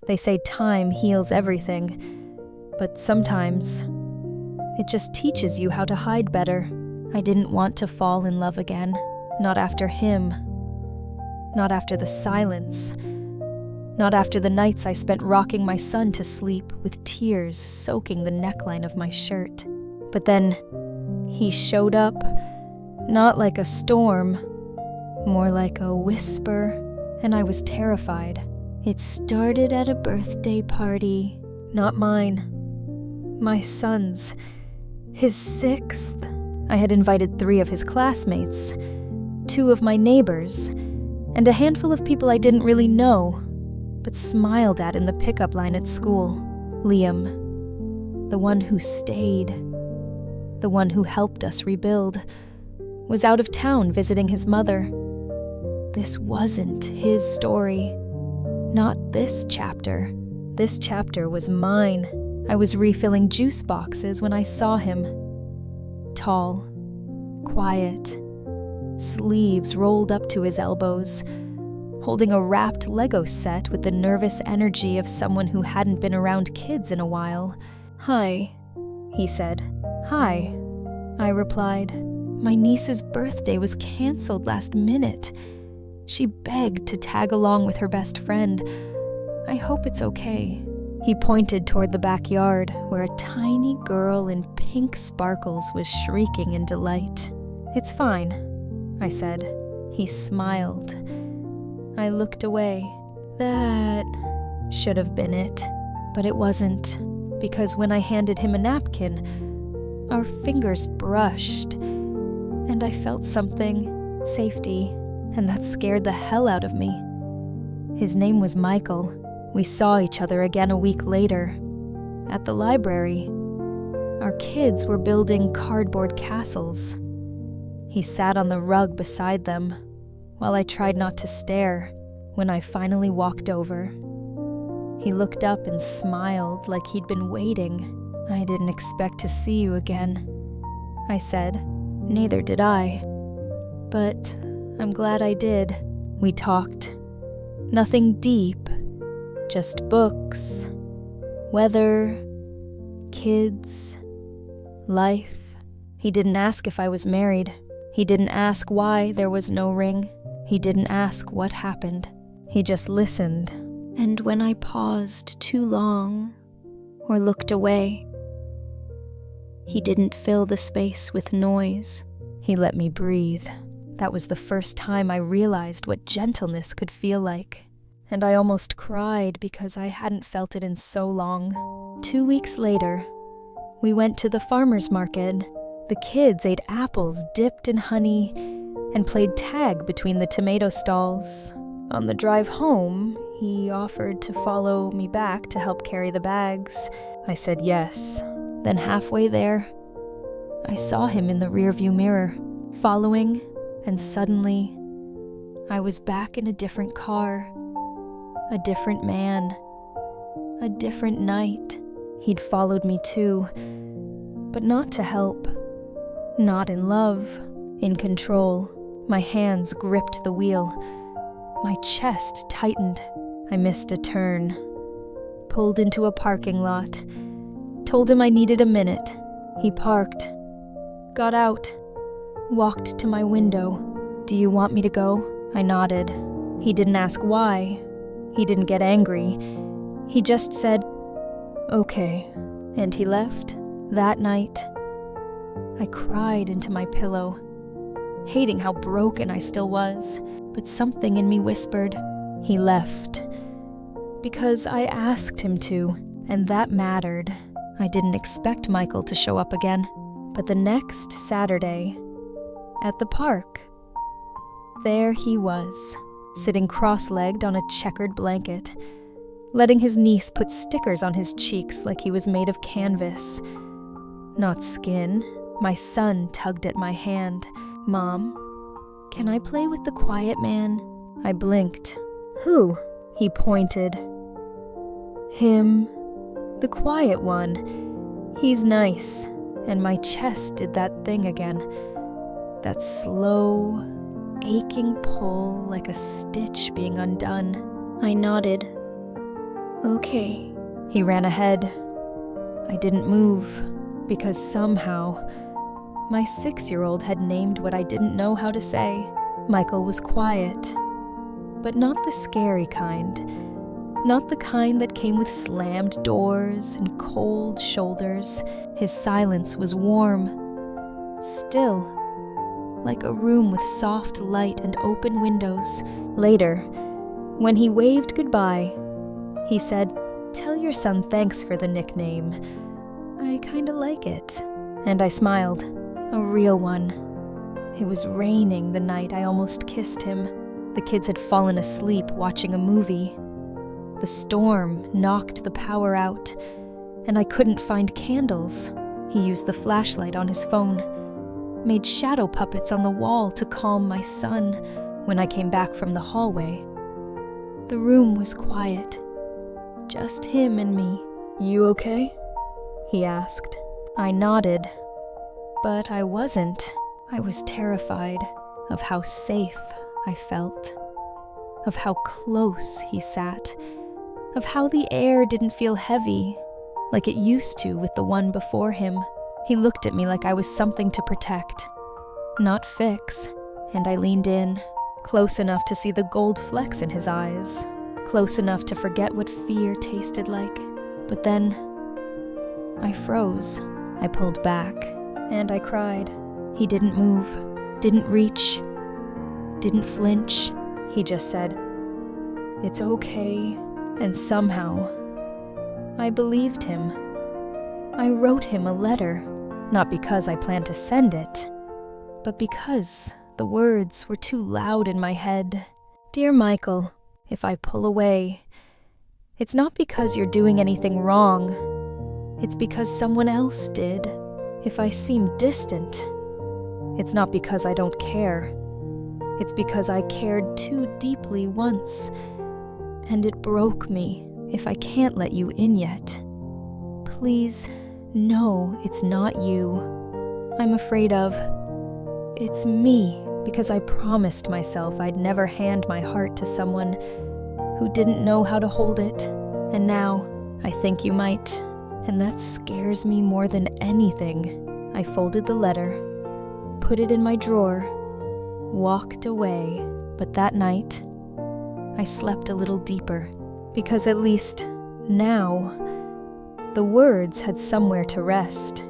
They say time heals everything, but sometimes it just teaches you how to hide better. I didn't want to fall in love again. Not after him. Not after the silence. Not after the nights I spent rocking my son to sleep with tears soaking the neckline of my shirt. But then he showed up, not like a storm, more like a whisper, and I was terrified. It started at a birthday party, not mine. My son's. His 6th. I had invited 3 of his classmates, 2 of my neighbors, and a handful of people I didn't really know, but smiled at in the pickup line at school. Liam, the one who stayed, the one who helped us rebuild, was out of town visiting his mother. This wasn't his story. Not this chapter. This chapter was mine. I was refilling juice boxes when I saw him. Tall, quiet, sleeves rolled up to his elbows, holding a wrapped Lego set with the nervous energy of someone who hadn't been around kids in a while. "Hi," he said. "Hi," I replied. My niece's birthday was canceled last minute. She begged to tag along with her best friend. "I hope it's okay." He pointed toward the backyard, where a tiny girl in pink sparkles was shrieking in delight. "It's fine," I said. He smiled. I looked away. That should have been it, but it wasn't, because when I handed him a napkin, our fingers brushed, and I felt something, safety, and that scared the hell out of me. His name was Michael. We saw each other again a week later, at the library. Our kids were building cardboard castles. He sat on the rug beside them, while I tried not to stare. When I finally walked over, he looked up and smiled like he'd been waiting. "I didn't expect to see you again," I said. "Neither did I. But I'm glad I did." We talked. Nothing deep, just books, weather, kids, life. He didn't ask if I was married. He didn't ask why there was no ring. He didn't ask what happened. He just listened. And when I paused too long or looked away, he didn't fill the space with noise. He let me breathe. That was the first time I realized what gentleness could feel like. And I almost cried because I hadn't felt it in so long. 2 weeks later, we went to the farmer's market. The kids ate apples dipped in honey and played tag between the tomato stalls. On the drive home, he offered to follow me back to help carry the bags. I said yes. Then halfway there, I saw him in the rearview mirror, following, and suddenly, I was back in a different car, a different man, a different night. He'd followed me too, but not to help, not in love, in control. My hands gripped the wheel. My chest tightened. I missed a turn, pulled into a parking lot, told him I needed a minute. He parked, got out, walked to my window. "Do you want me to go?" I nodded. He didn't ask why. He didn't get angry. He just said, "Okay," and he left. That night, I cried into my pillow, hating how broken I still was, but something in me whispered, he left. Because I asked him to, and that mattered. I didn't expect Michael to show up again, but the next Saturday, at the park, there he was, sitting cross-legged on a checkered blanket, letting his niece put stickers on his cheeks like he was made of canvas. Not skin. My son tugged at my hand. "Mom, can I play with the quiet man?" I blinked. "Who?" He pointed. "Him. The quiet one. He's nice." And my chest did that thing again. That slow, aching pull like a stitch being undone. I nodded. Okay. He ran ahead. I didn't move, because somehow my 6-year-old had named what I didn't know how to say. Michael was quiet, but not the scary kind. Not the kind that came with slammed doors and cold shoulders. His silence was warm, still, like a room with soft light and open windows. Later, when he waved goodbye, he said, "Tell your son thanks for the nickname. I kinda like it." And I smiled, a real one. It was raining the night I almost kissed him. The kids had fallen asleep watching a movie. The storm knocked the power out, and I couldn't find candles. He used the flashlight on his phone, made shadow puppets on the wall to calm my son. When I came back from the hallway, the room was quiet, just him and me. You okay? He asked. I nodded, but I wasn't. I was terrified of how safe I felt, of how close he sat, of how the air didn't feel heavy like it used to with the one before him. He looked at me like I was something to protect, not fix, and I leaned in, close enough to see the gold flecks in his eyes, close enough to forget what fear tasted like. But then I froze. I pulled back, and I cried. He didn't move, didn't reach, didn't flinch. He just said, "It's okay." And somehow, I believed him. I wrote him a letter, not because I planned to send it, but because the words were too loud in my head. "Dear Michael, if I pull away, it's not because you're doing anything wrong. It's because someone else did. If I seem distant, it's not because I don't care. It's because I cared too deeply once, and it broke me. If I can't let you in yet, please know it's not you I'm afraid of. It's me, because I promised myself I'd never hand my heart to someone who didn't know how to hold it. And now, I think you might, and that scares me more than anything." I folded the letter, put it in my drawer, walked away. But that night, I slept a little deeper, because at least now, the words had somewhere to rest.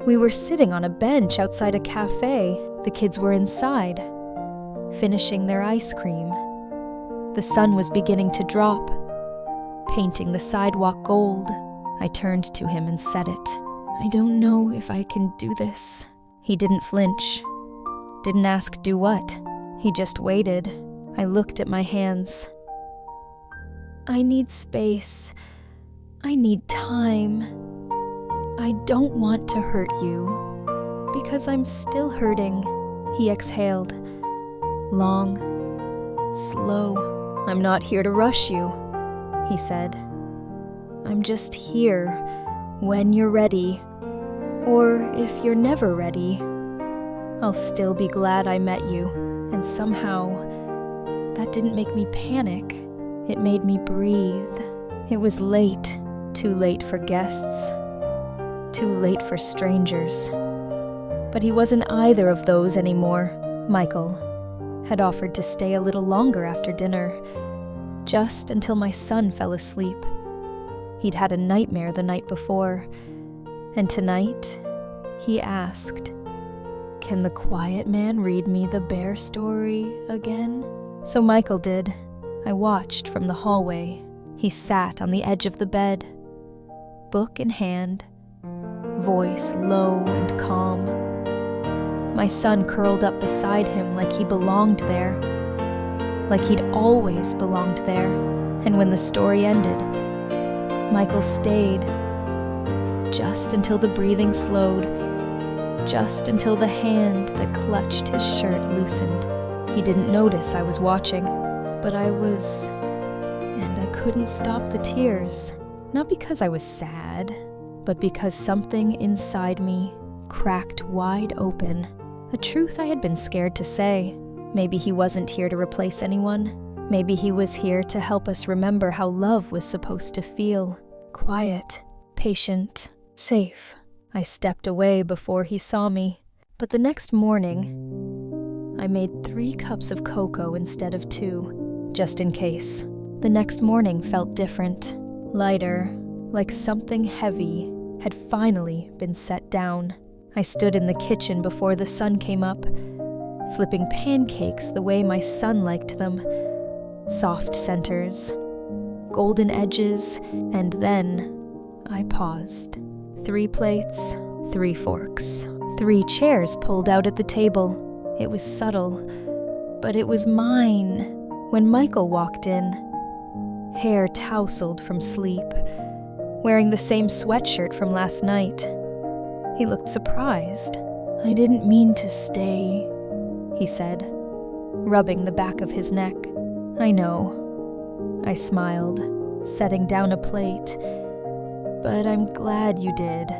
We were sitting on a bench outside a cafe. The kids were inside, finishing their ice cream. The sun was beginning to drop, painting the sidewalk gold. I turned to him and said it. "I don't know if I can do this." He didn't flinch, didn't ask do what. He just waited. I looked at my hands. "I need space. I need time. I don't want to hurt you, because I'm still hurting." He exhaled, long, slow. "I'm not here to rush you," he said. "I'm just here when you're ready. Or if you're never ready, I'll still be glad I met you." And somehow, that didn't make me panic. It made me breathe. It was late, too late for guests, too late for strangers. But he wasn't either of those anymore. Michael had offered to stay a little longer after dinner, just until my son fell asleep. He'd had a nightmare the night before, and tonight he asked, "Can the quiet man read me the bear story again?" So Michael did. I watched from the hallway. He sat on the edge of the bed, book in hand, voice low and calm. My son curled up beside him like he belonged there, like he'd always belonged there. And when the story ended, Michael stayed, just until the breathing slowed, just until the hand that clutched his shirt loosened. He didn't notice I was watching, but I was, and I couldn't stop the tears. Not because I was sad, but because something inside me cracked wide open. A truth I had been scared to say. Maybe he wasn't here to replace anyone. Maybe he was here to help us remember how love was supposed to feel. Quiet, patient, safe. I stepped away before he saw me. But the next morning, I made 3 cups of cocoa instead of 2, just in case. The next morning felt different, lighter, like something heavy had finally been set down. I stood in the kitchen before the sun came up, flipping pancakes the way my son liked them. Soft centers, golden edges, and then I paused. 3 plates, 3 forks, 3 chairs pulled out at the table. It was subtle, but it was mine. When Michael walked in, hair tousled from sleep, wearing the same sweatshirt from last night. He looked surprised. "I didn't mean to stay," he said, rubbing the back of his neck. "I know," I smiled, setting down a plate. "But I'm glad you did."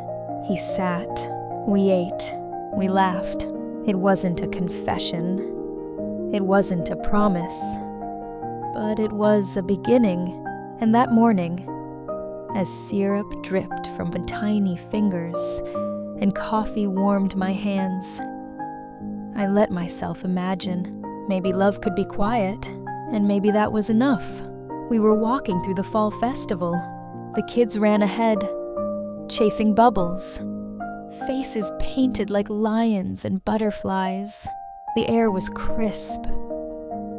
He sat. We ate. We laughed. It wasn't a confession. It wasn't a promise. But it was a beginning. And that morning, as syrup dripped from tiny fingers and coffee warmed my hands, I let myself imagine. Maybe love could be quiet, and maybe that was enough. We were walking through the fall festival. The kids ran ahead, chasing bubbles. Faces painted like lions and butterflies. The air was crisp.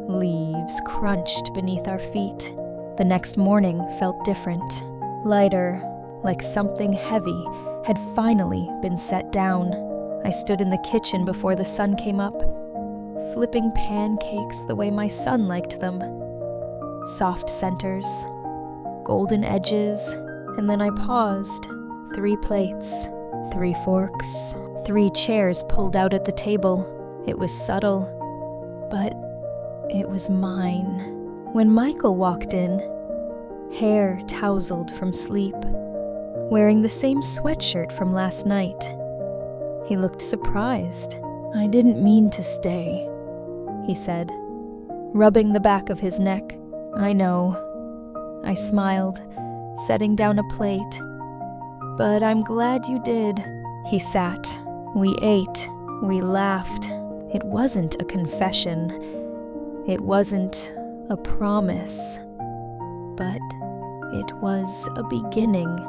Leaves crunched beneath our feet. The next morning felt different, lighter, like something heavy had finally been set down. I stood in the kitchen before the sun came up, flipping pancakes the way my son liked them. Soft centers, golden edges, and then I paused. 3 plates, 3 forks, 3 chairs pulled out at the table. It was subtle, but it was mine. When Michael walked in, hair tousled from sleep, wearing the same sweatshirt from last night. He looked surprised. "I didn't mean to stay," he said, rubbing the back of his neck. "I know." I smiled, setting down a plate. "But I'm glad you did." He sat. We ate. We laughed. It wasn't a confession. It wasn't a promise. But it was a beginning.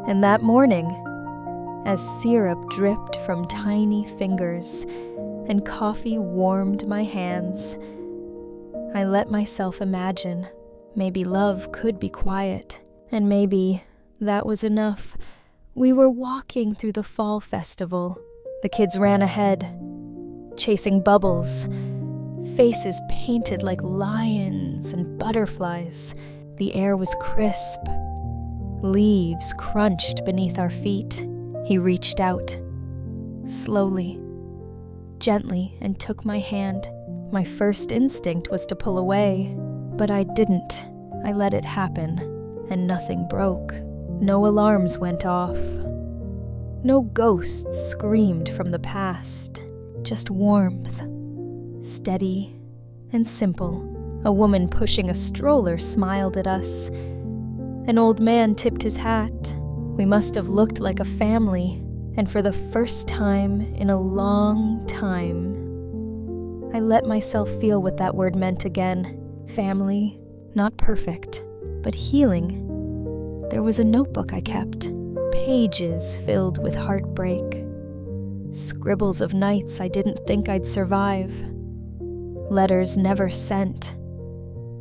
And that morning, as syrup dripped from tiny fingers and coffee warmed my hands, I let myself imagine maybe love could be quiet, and maybe that was enough. We were walking through the fall festival. The kids ran ahead, chasing bubbles, faces painted like lions and butterflies. The air was crisp. Leaves crunched beneath our feet. He reached out, slowly, gently, and took my hand. My first instinct was to pull away, but I didn't. I let it happen, and nothing broke. No alarms went off. No ghosts screamed from the past. Just warmth, steady and simple. A woman pushing a stroller smiled at us. An old man tipped his hat. We must have looked like a family, and for the first time in a long time, I let myself feel what that word meant again. Family, not perfect, but healing. There was a notebook I kept, pages filled with heartbreak, scribbles of nights I didn't think I'd survive, letters never sent,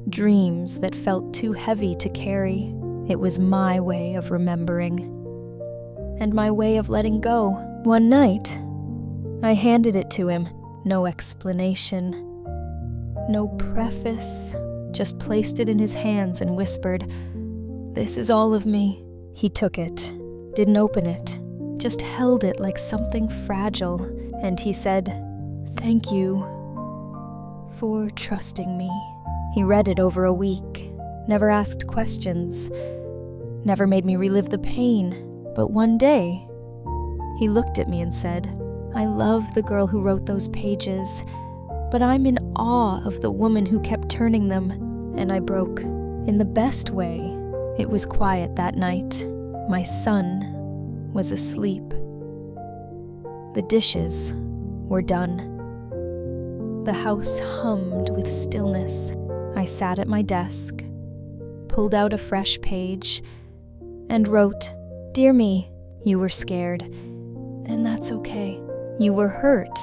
dreams that felt too heavy to carry. It was my way of remembering, and my way of letting go. One night, I handed it to him. No explanation, no preface, just placed it in his hands and whispered, "This is all of me." He took it, didn't open it, just held it like something fragile, and he said, "Thank you for trusting me." He read it over a week, never asked questions, never made me relive the pain. But one day, he looked at me and said, "I love the girl who wrote those pages, but I'm in awe of the woman who kept turning them and I broke. In the best way. It was quiet that night. My son was asleep. The dishes were done. The house hummed with stillness. I sat at my desk, pulled out a fresh page, and wrote, "Dear me, you were scared, and that's okay. You were hurt,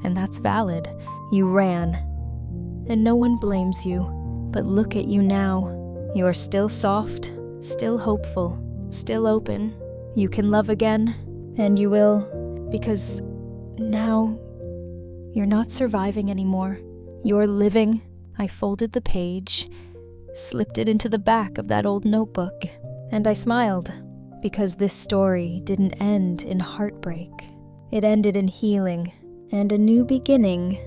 and that's valid. You ran, and no one blames you. But look at you now. You are still soft, still hopeful, still open. You can love again, and you will, because now you're not surviving anymore. You're living." I folded the page, slipped it into the back of that old notebook, and I smiled, because this story didn't end in heartbreak. It ended in healing and a new beginning